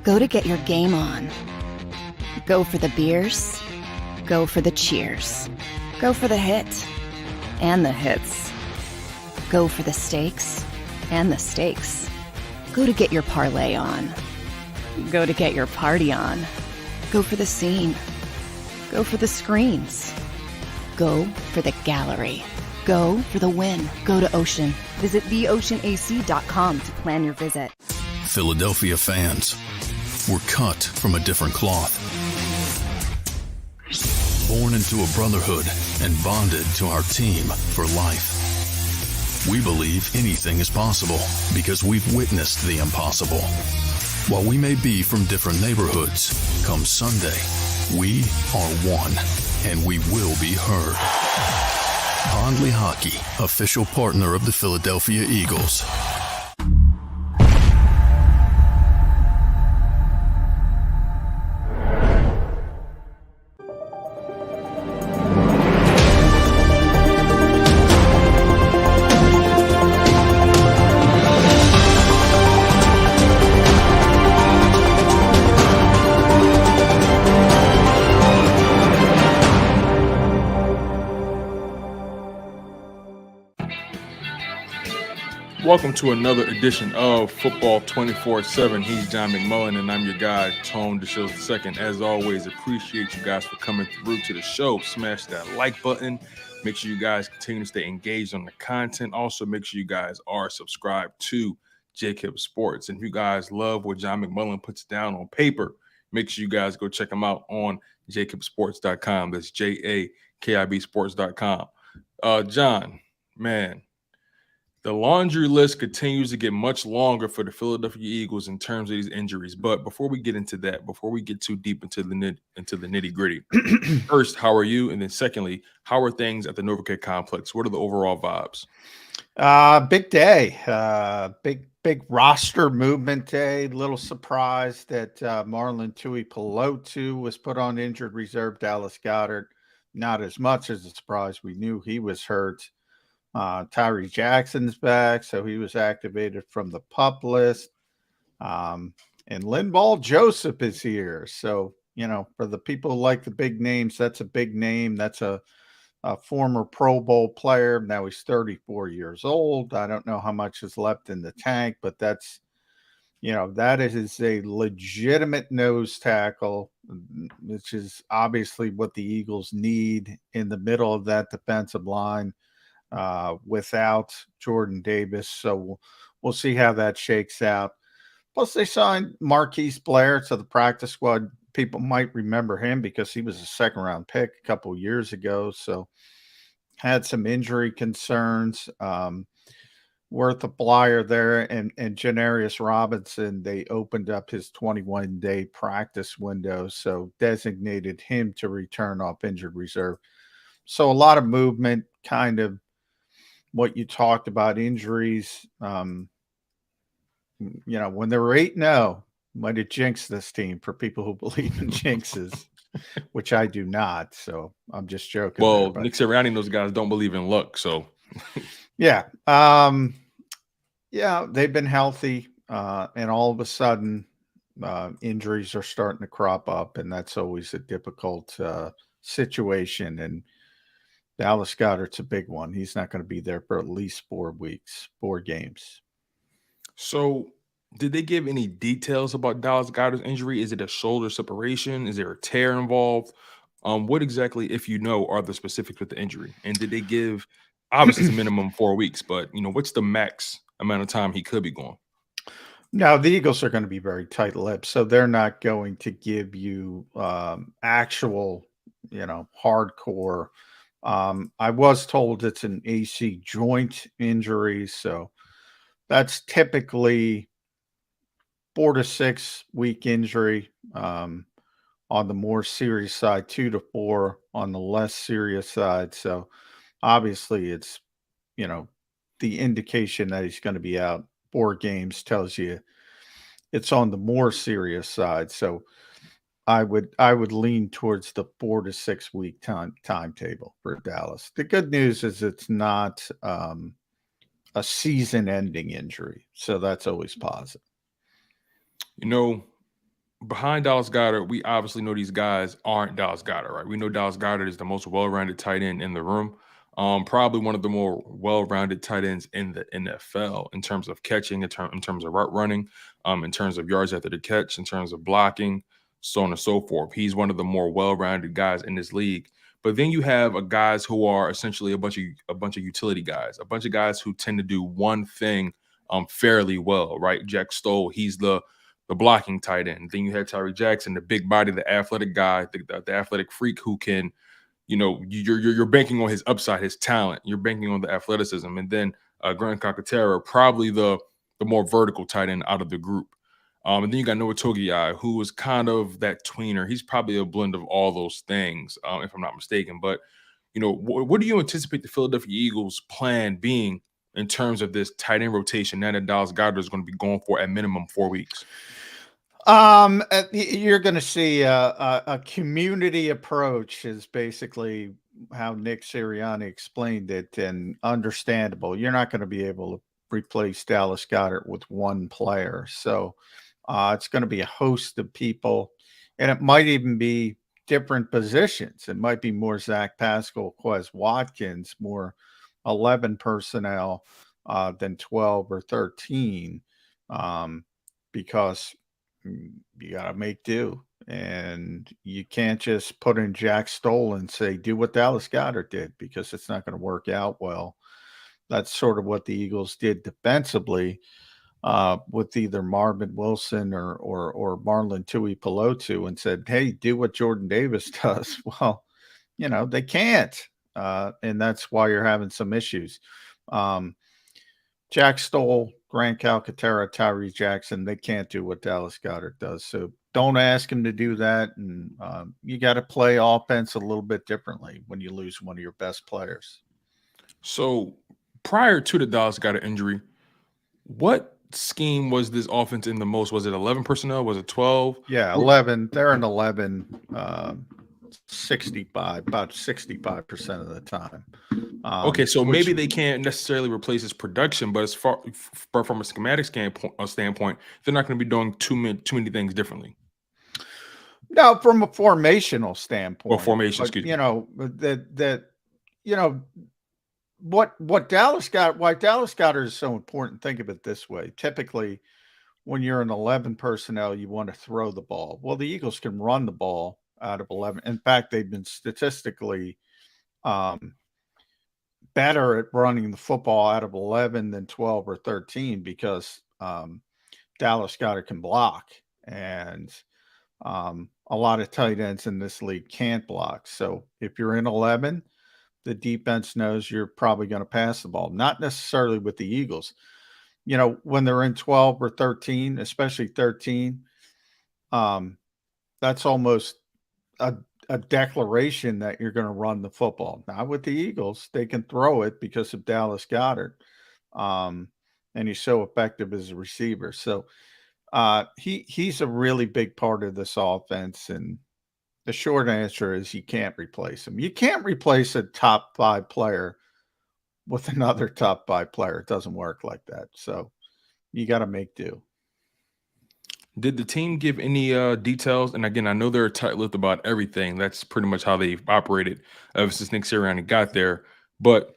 Go to get your game on. Go for the beers. Go for the cheers. Go for the hit and the hits. Go for the stakes and the stakes. Go to get your parlay on. Go to get your party on. Go for the scene. Go for the screens. Go for the gallery. Go for the win. Go to Ocean. Visit theoceanac.com to plan your visit. Philadelphia fans, we're cut from a different cloth. Born into a brotherhood and bonded to our team for life. We believe anything is possible because we've witnessed the impossible. While we may be from different neighborhoods, come Sunday, we are one, and we will be heard. Pondley Hockey, official partner of the Philadelphia Eagles. Welcome to another edition of Football 24/7. He's John McMullen, and I'm your guy, Tone DeShields II. As always, appreciate you guys for coming through to the show. Smash that like button. Make sure you guys continue to stay engaged on the content. Also, make sure you guys are subscribed to JAKIB Sports. And if you guys love what John McMullen puts down on paper, make sure you guys go check him out on JAKIBsports.com. That's JAKIB Sports.com. John, man, the laundry list continues to get much longer for the Philadelphia Eagles in terms of these injuries. But before we get into that, before we get too deep into the nitty gritty, first, how are you? And then secondly, how are things at the Novocaine complex? What are the overall vibes? Big day, big roster movement day. Little surprise that Marlon Tuipulotu was put on injured reserve. Dallas Goedert, not as much as a surprise. We knew he was hurt. Tyree Jackson's back, so he was activated from the PUP list. And Linval Joseph is here. So, you know, for the people who like the big names, that's a big name. That's a former Pro Bowl player. Now he's 34 years old. I don't know how much is left in the tank, but that's, you know, that is a legitimate nose tackle, which is obviously what the Eagles need in the middle of that defensive line. Without Jordan Davis. So we'll see how that shakes out. Plus, they signed Marquise Blair to the practice squad. People might remember him because he was a second-round pick a couple years ago. So had some injury concerns. Worth a Blyer there and Janarius Robinson, they opened up his 21-day practice window, so designated him to return off injured reserve. So a lot of movement, kind of what you talked about, injuries. You know, when they were 8-0, might have jinxed this team for people who believe in jinxes, which I do not. So I'm just joking. Well, Nick Sirianni and those guys don't believe in luck. So, yeah. Yeah, they've been healthy. And all of a sudden, injuries are starting to crop up. And that's always a difficult situation. And Dallas Goedert's a big one. He's not going to be there for at least 4 weeks, 4 games. So did they give any details about Dallas Goedert's injury? Is it a shoulder separation? Is there a tear involved? What exactly, if you know, are the specifics with the injury? And did they give, obviously it's a minimum 4 weeks, but, you know, what's the max amount of time he could be gone? No, the Eagles are going to be very tight-lipped, so they're not going to give you actual, you know, hardcore. I was told it's an AC joint injury, so that's typically 4 to 6 week injury. On the more serious side, 2 to 4 on the less serious side. So obviously it's, you know, the indication that he's going to be out 4 games tells you it's on the more serious side. So I would lean towards the 4 to 6 week timetable for Dallas. The good news is it's not a season-ending injury, so that's always positive. You know, behind Dallas Goedert, we obviously know these guys aren't Dallas Goedert, right? We know Dallas Goedert is the most well-rounded tight end in the room. Probably one of the more well-rounded tight ends in the NFL in terms of catching, in terms of route running, in terms of yards after the catch, in terms of blocking, so on and so forth. He's one of the more well-rounded guys in this league. But then you have guys who are essentially a bunch of utility guys, a bunch of guys who tend to do one thing fairly well, right? Jack Stoll, he's the blocking tight end. Then you had Tyree Jackson, the big body, the athletic guy, the athletic freak who can, you're banking on his upside, his talent. You're banking on the athleticism. And then Grant Calcaterra, probably the more vertical tight end out of the group. And then you got Noah Togiai, who is kind of that tweener. He's probably a blend of all those things, if I'm not mistaken. But, what do you anticipate the Philadelphia Eagles' plan being in terms of this tight end rotation now that Dallas Goedert is going to be going for at minimum 4 weeks? You're going to see a community approach is basically how Nick Sirianni explained it, and understandable. You're not going to be able to replace Dallas Goedert with one player. So it's going to be a host of people, and it might even be different positions. It might be more Zach Pascal, Quez Watkins, more 11 personnel than 12 or 13, because you got to make do, and you can't just put in Jack Stoll and say, do what Dallas Goedert did, because it's not going to work out well. That's sort of what the Eagles did defensively with either Marvin Wilson or Marlon Tuipulotu, and said, hey, do what Jordan Davis does. Well, they can't. And that's why you're having some issues. Jack Stoll, Grant Calcaterra, Tyree Jackson, they can't do what Dallas Goedert does. So don't ask him to do that. And you got to play offense a little bit differently when you lose one of your best players. So prior to the Dallas Goedert injury, what scheme was this offense in the most? Was it 11 personnel? Was it 12? Yeah, 11. They're an 11, 65, about 65% of the time. Okay, so maybe they can't necessarily replace his production, but but from a schematic standpoint, they're not going to be doing too many things differently. No, from a formational standpoint. Or formation, excuse me. What Dallas got, why Dallas Goedert is so important, think of it this way. Typically, when you're an 11 personnel, you want to throw the ball. Well, the Eagles can run the ball out of 11. In fact, they've been statistically better at running the football out of 11 than 12 or 13, because Dallas Goedert can block, and a lot of tight ends in this league can't block. So if you're in 11, the defense knows you're probably going to pass the ball. Not necessarily with the Eagles. When they're in 12 or 13, especially 13, that's almost a declaration that you're going to run the football. Not with the Eagles. They can throw it because of Dallas Goedert. And he's so effective as a receiver. So he's a really big part of this offense. And the short answer is you can't replace him. You can't replace a top 5 player with another top 5 player. It doesn't work like that. So you got to make do. Did the team give any details? And again, I know they're tight-lipped about everything. That's pretty much how they've operated ever since Nick Sirianni got there. But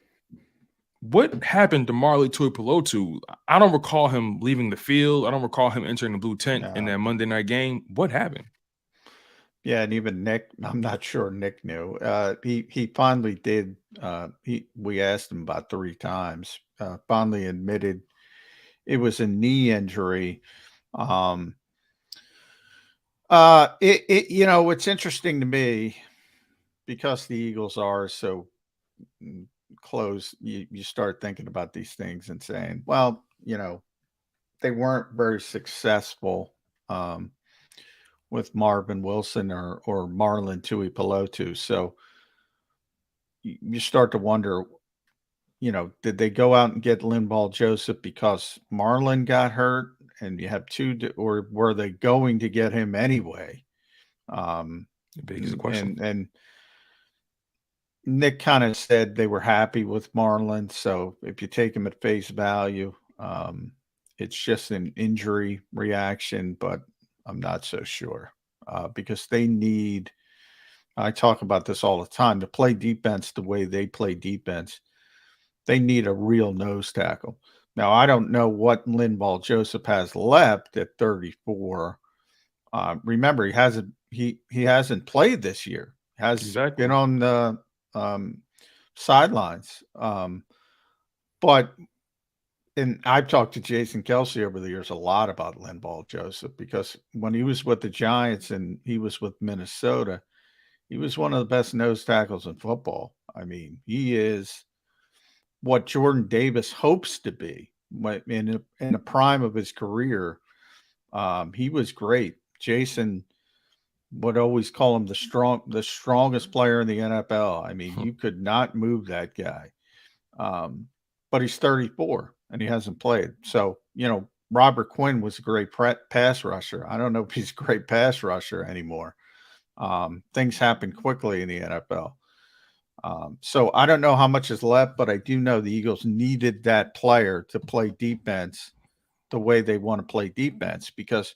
what happened to Marley Tuipulotu? I don't recall him leaving the field. I don't recall him entering the blue tent in that Monday night game. What happened? Yeah, and even Nick, I'm not sure Nick knew. He finally did. We asked him about 3 times. Finally admitted it was a knee injury. It's interesting to me, because the Eagles are so close. You start thinking about these things and saying, well, they weren't very successful with Marvin Wilson or Marlon Tuipulotu. So you start to wonder, did they go out and get Linval Joseph because Marlon got hurt and you have 2, or were they going to get him anyway? Big question. And Nick kind of said they were happy with Marlon. So if you take him at face value, it's just an injury reaction, but I'm not so sure because they need. I talk about this all the time. To play defense the way they play defense, they need a real nose tackle. Now, I don't know what Linval Joseph has left at 34. Remember, he hasn't played this year. Has Exactly. been on the sidelines. But and I've talked to Jason Kelsey over the years a lot about Linval Joseph because when he was with the Giants and he was with Minnesota, he was one of the best nose tackles in football. I mean, he is what Jordan Davis hopes to be in the prime of his career. He was great. Jason would always call him the strongest player in the NFL. I mean, you could not move that guy. But he's 34 and he hasn't played. So, Robert Quinn was a great pass rusher. I don't know if he's a great pass rusher anymore. Things happen quickly in the NFL. So I don't know how much is left, but I do know the Eagles needed that player to play defense the way they want to play defense because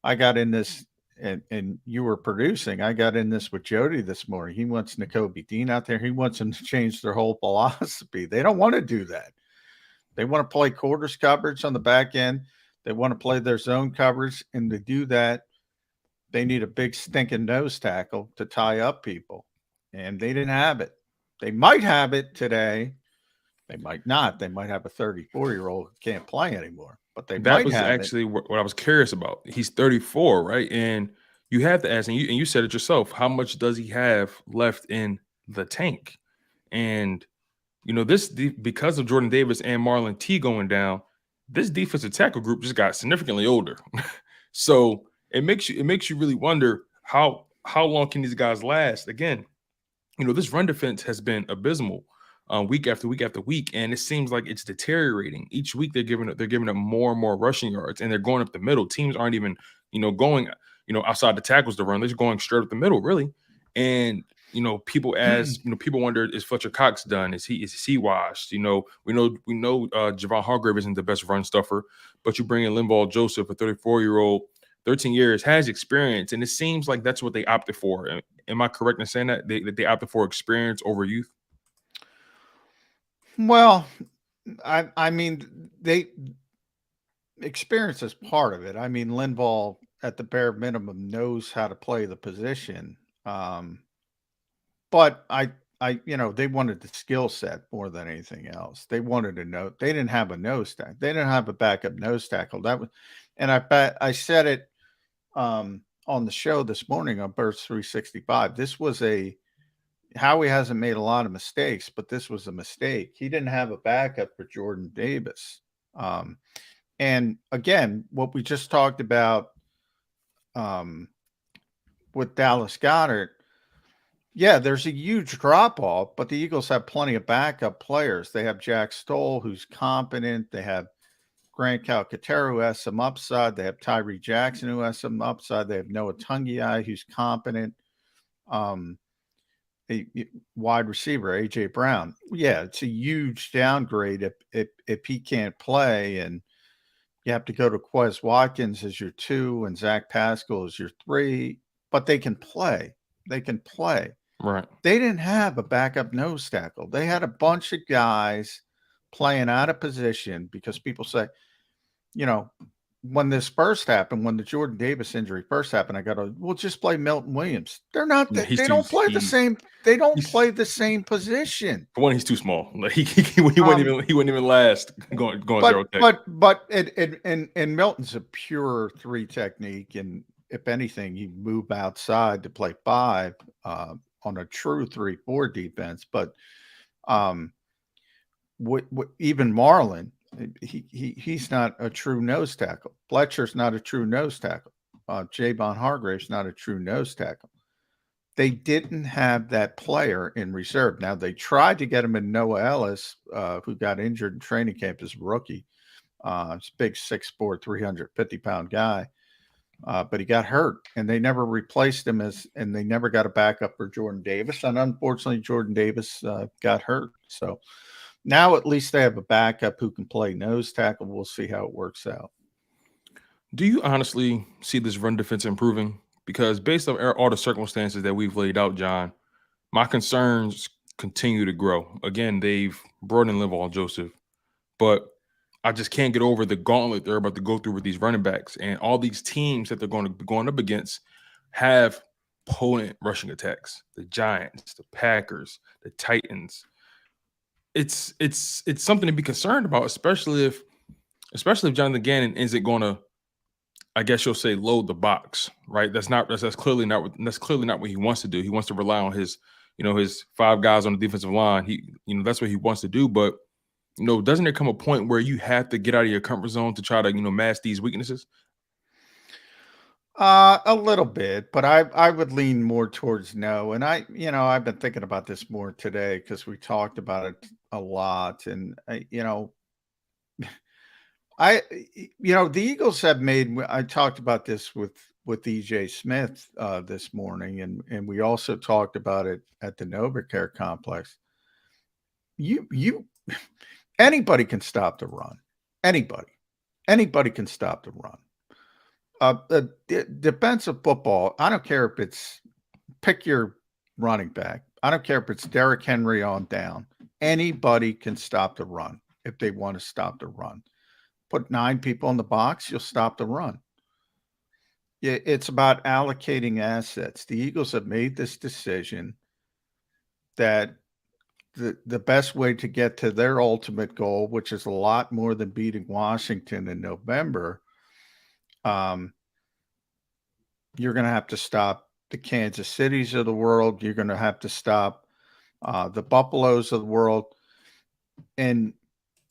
I got in this and you were producing. I got in this with Jody this morning. He wants Nakobe Dean out there. He wants them to change their whole philosophy. They don't want to do that. They want to play quarters coverage on the back end. They want to play their zone coverage. And to do that, they need a big stinking nose tackle to tie up people. And they didn't have it. They might have it today. They might not. They might have a 34-year-old who can't play anymore. But they That might was have actually what I was curious about. He's 34, right? And you have to ask, and you said it yourself, how much does he have left in the tank? And because of Jordan Davis and Marlon T going down, this defensive tackle group just got significantly older. So it makes you really wonder how long can these guys last? Again, this run defense has been abysmal week after week after week, and it seems like it's deteriorating. Each week they're giving up more and more rushing yards, and they're going up the middle. Teams aren't even going outside the tackles to run. They're just going straight up the middle, really. And people people wonder, is Fletcher Cox done? Is he washed? We know Javon Hargrave isn't the best run stuffer, but you bring in Linval Joseph, a 34-year-old, 13 years, has experience, and it seems like that's what they opted for. Am I correct in saying that they opted for experience over youth? Well, I mean, they experience is part of it. I mean, Linval at the bare minimum knows how to play the position. But they wanted the skill set more than anything else. They wanted to know they didn't have a nose tackle. They didn't have a backup nose tackle. And I said it on the show this morning on Birds 365. This was Howie hasn't made a lot of mistakes, but this was a mistake. He didn't have a backup for Jordan Davis. And again, what we just talked about with Dallas Goedert, yeah, there's a huge drop off, but the Eagles have plenty of backup players. They have Jack Stoll, who's competent. They have Grant Calcaterra, who has some upside. They have Tyree Jackson, who has some upside. They have Noah Tungiai, who's competent. A wide receiver, AJ Brown. Yeah, it's a huge downgrade if he can't play, and you have to go to Quez Watkins as your 2 and Zach Pascal as your 3. But they can play. They can play. Right. They didn't have a backup nose tackle. They had a bunch of guys playing out of position because people say, when this first happened, when the Jordan Davis injury first happened, I got to, we'll just play Milton Williams. They're not, Yeah, they don't play the same. They don't play the same position. For one, he's too small. Like he wouldn't even last going zero tech. And Milton's a pure 3 technique, and if anything, you move outside to play 5 on a true 3-4 defense. But even Marlon, he's not a true nose tackle. Fletcher's not a true nose tackle. Javon Hargrave's not a true nose tackle. They didn't have that player in reserve. Now, they tried to get him in Noah Ellis, who got injured in training camp as a rookie. He's a big 6'4", 350-pound guy. But he got hurt, and they never replaced him and they never got a backup for Jordan Davis. And unfortunately, Jordan Davis got hurt. So now at least they have a backup who can play nose tackle. We'll see how it works out. Do you honestly see this run defense improving? Because based on all the circumstances that we've laid out, John, my concerns continue to grow. Again, they've brought in Linval Joseph, but I just can't get over the gauntlet they're about to go through with these running backs. And all these teams that they're going to be going up against have potent rushing attacks. The Giants, the Packers, the Titans. It's something to be concerned about, especially if Jonathan Gannon isn't going to, I guess you'll say, load the box, right? That's clearly not what he wants to do. He wants to rely on his five guys on the defensive line. That's what he wants to do. But doesn't there come a point where you have to get out of your comfort zone to try to mask these weaknesses? A little bit, but I would lean more towards no. And I've been thinking about this more today because we talked about it a lot. And the Eagles have made. I talked about this with EJ Smith this morning, and we also talked about it at the NovaCare complex. Anybody can stop the run. Anybody can stop the run. The defensive football, I don't care if it's pick your running back. I don't care if it's Derrick Henry on down. Anybody can stop the run if they want to stop the run. Put 9 people in the box, you'll stop the run. It's about allocating assets. The Eagles have made this decision that the best way to get to their ultimate goal, which is a lot more than beating Washington in November, you're going to have to stop the Kansas Cities of the world. You're going to have to stop the Buffaloes of the world. And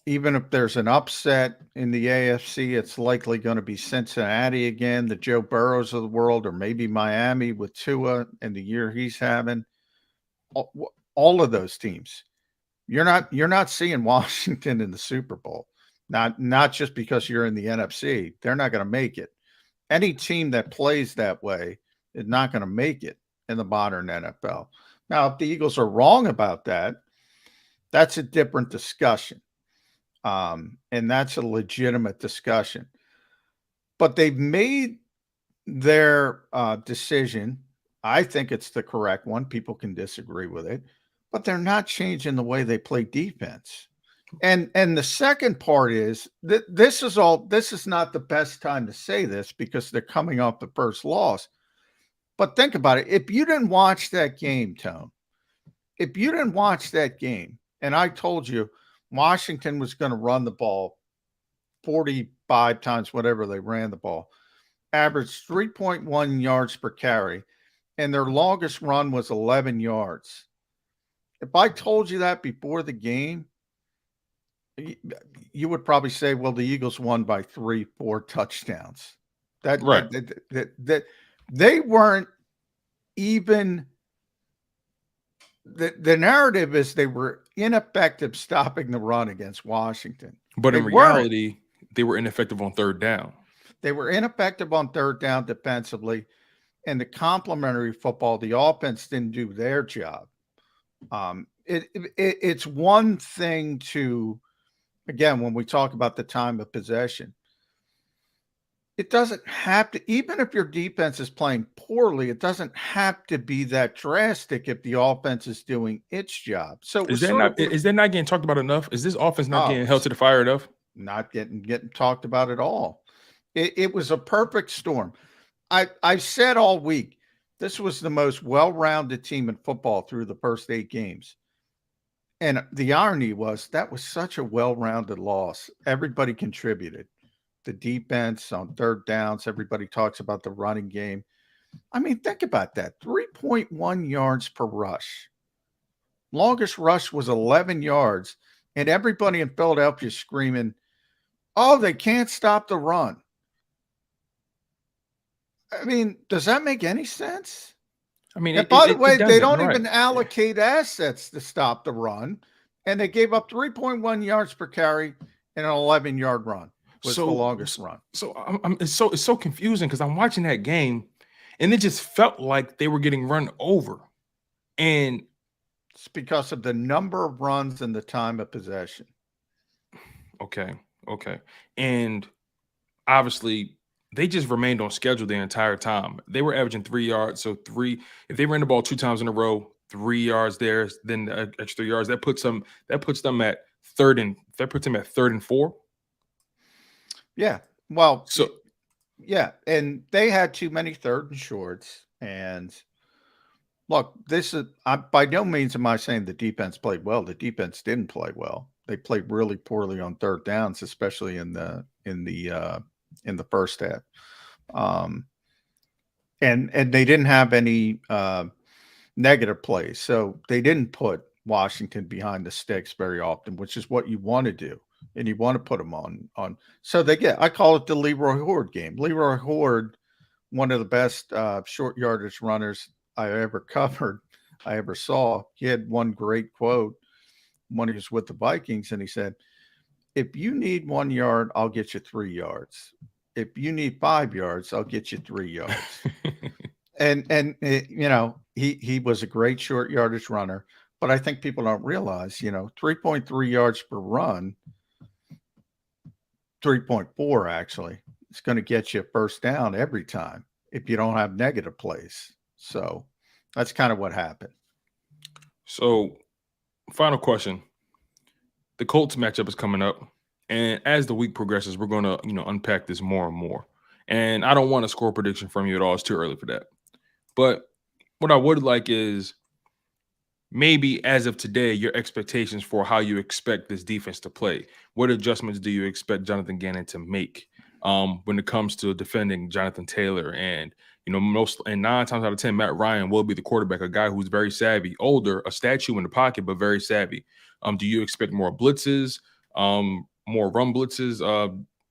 even if there's an upset in the AFC, it's likely going to be Cincinnati again, the Joe Burrows of the world, or maybe Miami with Tua and the year he's having. All of those teams. You're not seeing Washington in the Super Bowl. Not just because you're in the NFC. They're not going to make it. Any team that plays that way is not going to make it in the modern NFL. Now, if the Eagles are wrong about that, that's a different discussion. And that's a legitimate discussion. But they've made their decision. I think it's the correct one. People can disagree with it, but they're not changing the way they play defense. And the second part is that this is not the best time to say this because they're coming off the first loss. But think about it. If you didn't watch that game, Tone, and I told you Washington was going to run the ball 45 times, whatever they ran the ball, averaged 3.1 yards per carry, and their longest run was 11 yards. If I told you that before the game, you would probably say, well, the Eagles won by 3-4 touchdowns. Right. That they weren't even the narrative is they were ineffective stopping the run against Washington. But in reality, they were ineffective on third down. They were ineffective on third down defensively, and the complementary football, the offense didn't do their job. It's one thing to, again, when we talk about the time of possession, it doesn't have to, even if your defense is playing poorly, it doesn't have to be that drastic if the offense is doing its job. So is that not getting talked about enough? Is this offense not getting held to the fire enough? Not getting talked about at all. It was a perfect storm. I've said all week, this was the most well-rounded team in football through the first 8 games. And the irony was that was such a well-rounded loss. Everybody contributed. The defense on third downs, everybody talks about the running game. I mean, think about that. 3.1 yards per rush. Longest rush was 11 yards. And everybody in Philadelphia screaming, oh, they can't stop the run. I mean, does that make any sense? I mean, and by the way, they don't even allocate assets to stop the run. And they gave up 3.1 yards per carry and an 11-yard run. Was the longest run. So it's so confusing because I'm watching that game and it just felt like they were getting run over. And it's because of the number of runs and the time of possession. Okay. And obviously they just remained on schedule the entire time. They were averaging 3 yards. So if they ran the ball 2 times in a row, 3 yards there, then the extra yards, that puts them at third and 4. Yeah. Well, So yeah, and they had too many third and shorts. And look, this is by no means am I saying the defense played well. The defense didn't play well. They played really poorly on third downs, especially in the first half. And they didn't have any negative plays, so they didn't put Washington behind the sticks very often, which is what you want to do, and you want to put them on. So I call it the Leroy Horde game. Leroy Horde, one of the best short yardage runners I ever saw. He had one great quote when he was with the Vikings, and he said, "If you need 1 yard, I'll get you 3 yards. If you need 5 yards, I'll get you 3 yards." and he was a great short yardage runner, but I think people don't realize, 3.3 yards per run, 3.4 actually, it's going to get you a first down every time if you don't have negative plays. So that's kind of what happened. So, final question. The Colts matchup is coming up. And as the week progresses, we're going to, unpack this more and more. And I don't want a score prediction from you at all. It's too early for that. But what I would like is maybe as of today, your expectations for how you expect this defense to play. What adjustments do you expect Jonathan Gannon to make when it comes to defending Jonathan Taylor? And, 9 times out of 10, Matt Ryan will be the quarterback, a guy who's very savvy, older, a statue in the pocket, but very savvy. Do you expect more blitzes? More run blitzes?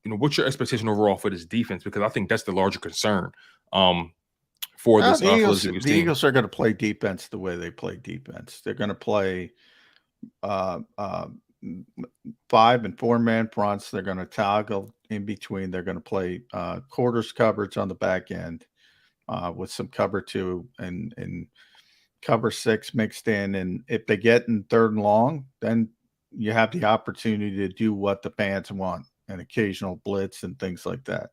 What's your expectation overall for this defense? Because I think that's the larger concern for this. The Eagles are going to play defense the way they play defense. They're going to play 5 and 4 man fronts. They're going to toggle in between. They're going to play quarters coverage on the back end with some cover 2 and cover 6 mixed in. And if they get in third and long, then you have the opportunity to do what the fans want, an occasional blitz and things like that.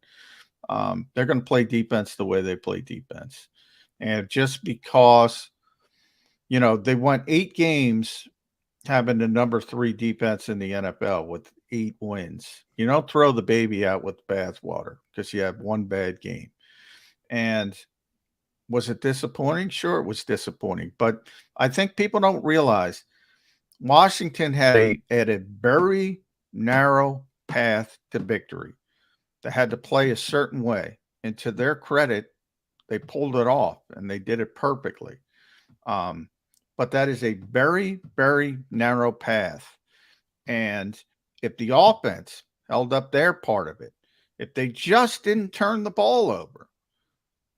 They're going to play defense the way they play defense. And just because, they went 8 games having the number 3 defense in the NFL with 8 wins. You don't throw the baby out with the bathwater because you have one bad game. And was it disappointing? Sure, it was disappointing. But I think people don't realize Washington had a very narrow path to victory. They had to play a certain way. And to their credit, they pulled it off and they did it perfectly. But that is a very, very narrow path. And if the offense held up their part of it, if they just didn't turn the ball over,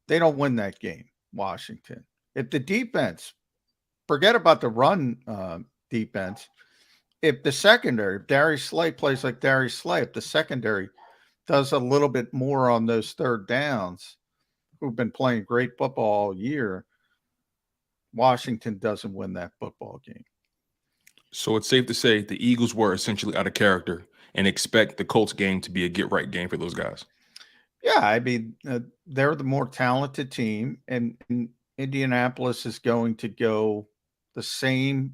they don't win that game, Washington. If the defense, forget about the run defense, if the secondary, if Darius Slay plays like Darius Slay, if the secondary does a little bit more on those third downs, who've been playing great football all year, Washington doesn't win that football game. So it's safe to say the Eagles were essentially out of character and expect the Colts game to be a get-right game for those guys. Yeah, I mean, they're the more talented team, and Indianapolis is going to go the same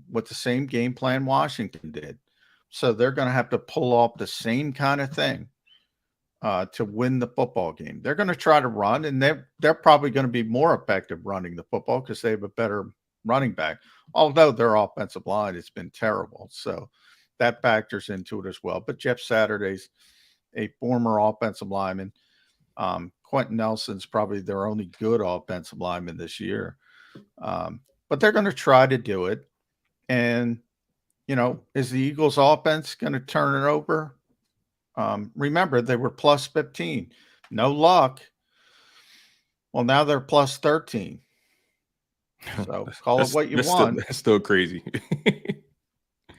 game plan Washington did. So they're going to have to pull off the same kind of thing to win the football game. They're going to try to run, and they're probably going to be more effective running the football because they have a better running back, although their offensive line has been terrible. So that factors into it as well. But Jeff Saturday's a former offensive lineman. Quentin Nelson's probably their only good offensive lineman this year. But they're going to try to do it. And, is the Eagles offense going to turn it over? Remember, they were plus 15. No luck. Well, now they're plus 13. So call it what you want. That's still crazy.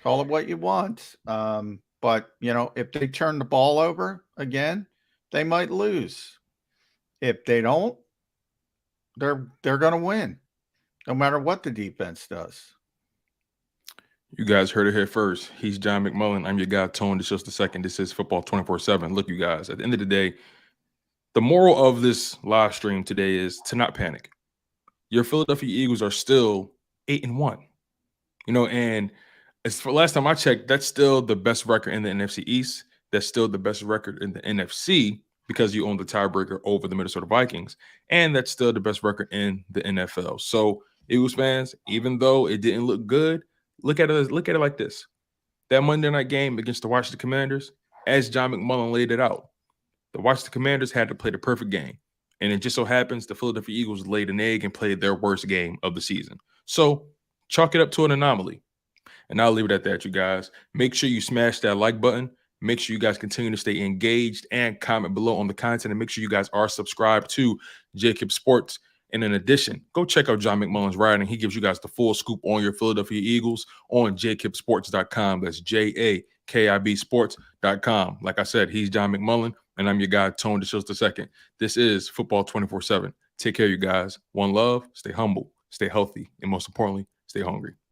Call it what you want. But, if they turn the ball over again, they might lose. If they don't, they're going to win, no matter what the defense does. You guys heard it here first. He's John McMullen. I'm your guy, Tone DeShields II. This is Football 24/7. Look, you guys, at the end of the day, The moral of this live stream today is to not panic. Your Philadelphia Eagles are still 8-1. And as for last time I checked, that's still the best record in the NFC East. That's still the best record in the NFC because you own the tiebreaker over the Minnesota Vikings. And that's still the best record in the NFL. So, Eagles fans, even though it didn't look good, look at it like this. That Monday night game against the Washington Commanders, as John McMullen laid it out, the Washington Commanders had to play the perfect game. And it just so happens the Philadelphia Eagles laid an egg and played their worst game of the season. So chalk it up to an anomaly. And I'll leave it at that, you guys. Make sure you smash that like button. Make sure you guys continue to stay engaged and comment below on the content. And make sure you guys are subscribed to JAKIB Sports. And in addition, go check out John McMullen's writing. He gives you guys the full scoop on your Philadelphia Eagles on jakibsports.com. That's JAKIB Sports.com. Like I said, he's John McMullen, and I'm your guy, Tone DeShields II. This is Football 24/7. Take care, you guys. One love, stay humble, stay healthy, and most importantly, stay hungry.